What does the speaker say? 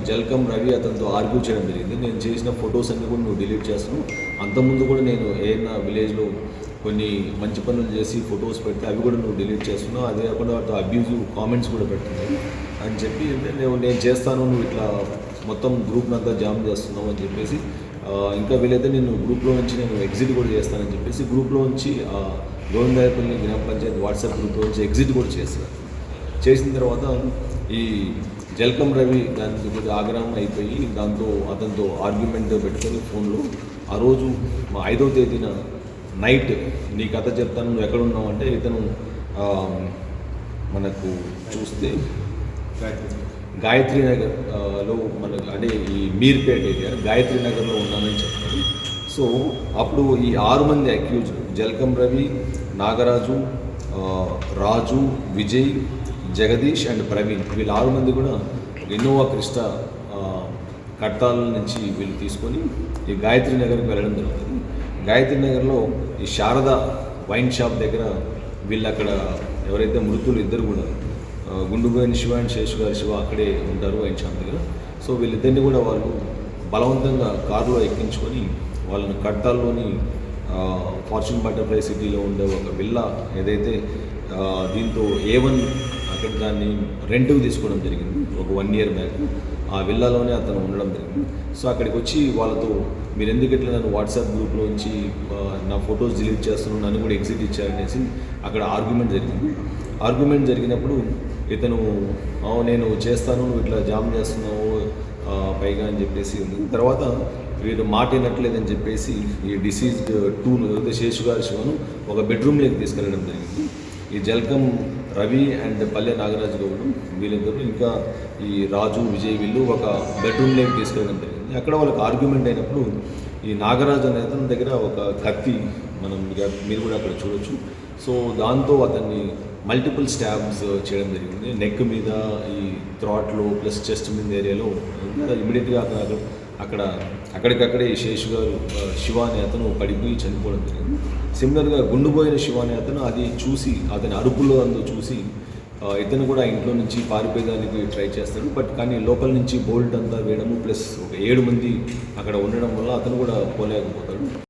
జల్కం రవి అతనితో ఆర్గ్యూ చేయడం జరిగింది. నేను చేసిన ఫొటోస్ అన్నీ కూడా నువ్వు డిలీట్ చేస్తున్నావు, అంతకుముందు కూడా నేను ఏదైనా విలేజ్లో కొన్ని మంచి పనులు చేసి ఫొటోస్ పెడితే అవి కూడా నువ్వు డిలీట్ చేస్తున్నావు, అదే కాకుండా వాటితో అబ్యూజివ్ కామెంట్స్ కూడా పెడుతున్నావు అని చెప్పి నేను చేస్తాను, నువ్వు ఇట్లా మొత్తం గ్రూప్ని అంతా జామ్ చేస్తున్నావు అని చెప్పేసి, ఇంకా వీలైతే నేను గ్రూప్లో నుంచి నేను ఎగ్జిట్ కూడా చేస్తానని చెప్పేసి గ్రూప్లో నుంచి గోవిందాయపల్లి గ్రామ పంచాయతీ వాట్సాప్ గ్రూప్లో నుంచి ఎగ్జిట్ కూడా చేస్తారు. చేసిన తర్వాత ఈ జల్కం రవి దానికి కొద్దిగా ఆగ్రహం అయిపోయి అతనితో ఆర్గ్యుమెంట్ పెట్టుకొని ఫోన్లో ఆ రోజు 5వ తేదీన నైట్ నీ కథ చెప్తాను, నువ్వు ఎక్కడున్నావు అంటే ఇతను మనకు చూస్తే గాయత్రి నగర్లో మనకు అంటే ఈ మీర్పేట ఏరియా గాయత్రి నగర్లో ఉన్నానని చెప్తాడు. సో అప్పుడు ఈ 6 మంది అక్యూజ్ జల్కం రవి, నాగరాజు, రాజు, విజయ్, జగదీష్ అండ్ ప్రవీణ్, వీళ్ళు 6 మంది కూడా ఇన్నోవా క్రిస్టా కట్టాల నుంచి వీళ్ళు తీసుకొని ఈ గాయత్రి నగర్కి వెళ్ళడం జరుగుతుంది. గాయత్రి నగర్లో ఈ శారద వైన్ షాప్ దగ్గర వీళ్ళు అక్కడ ఎవరైతే మృతులు ఇద్దరు కూడా గుండుబోయిన శివ అండ్ శేషు గారి శివ అక్కడే ఉంటారు వైన్ షాప్ దగ్గర. సో వీళ్ళిద్దరిని కూడా వాళ్ళు బలవంతంగా కారులో ఎక్కించుకొని వాళ్ళని కట్టాల్లోని ఫార్చ్యూన్ బటర్ఫ్లై సిటీలో ఉండే ఒక విల్లా ఏదైతే దీంతో A1 అక్కడ దాన్ని రెంట్కి తీసుకోవడం జరిగింది ఒక 1 year బ్యాక్. ఆ విల్లాలోనే అతను ఉండడం జరిగింది. సో అక్కడికి వచ్చి వాళ్ళతో మీరు ఎందుకు ఇట్లా నన్ను వాట్సాప్ గ్రూప్లో నుంచి నా ఫొటోస్ డిలీట్ చేస్తున్నాను, నన్ను కూడా ఎగ్జిట్ ఇచ్చారనేసి అక్కడ ఆర్గ్యుమెంట్ జరిగింది. ఆర్గ్యుమెంట్ జరిగినప్పుడు ఇతను నేను చేస్తాను, నువ్వు ఇట్లా జామ్ చేస్తున్నావు పైగా అని చెప్పేసి ఉంది. తర్వాత వీడు మాట వినట్లేదని చెప్పేసి ఈ డిసీజ్డ్ 2 శేషు గారి శివను ఒక బెడ్రూమ్లోకి తీసుకెళ్ళడం జరిగింది. ఈ జల్కం రవి అండ్ పల్లె నాగరాజు గౌడ్ వీళ్ళిద్దరూ ఇంకా ఈ రాజు, విజయ్ వీళ్ళు ఒక బెడ్రూమ్లోకి తీసుకెళ్ళడం జరిగింది. అక్కడ వాళ్ళకి ఆర్గ్యుమెంట్ అయినప్పుడు ఈ నాగరాజు అనే అతని దగ్గర ఒక కత్తి మీరు కూడా అక్కడ చూడొచ్చు. సో దాంతో అతన్ని మల్టిపుల్ స్టాబ్స్ చేయడం జరిగింది. నెక్ మీద, ఈ థ్రాట్లో ప్లస్ చెస్ట్ మీద ఏరియాలో. ఇమీడియట్గా అక్కడికక్కడే ఈ శేషు గారు శివ అనే అతను పడిపోయి చనిపోవడం జరిగింది. సిమిలర్గా గుండుపోయిన శివ అనే అతను అది చూసి అతని అరుపులో చూసి ఇతను కూడా ఇంట్లో నుంచి పారిపోయేదానికి ట్రై చేస్తాడు. కానీ లోపల నుంచి బోల్ట్ అంతా వేయడము ప్లస్ ఒక 7 మంది అక్కడ ఉండడం వల్ల అతను కూడా పోలేకపోతాడు.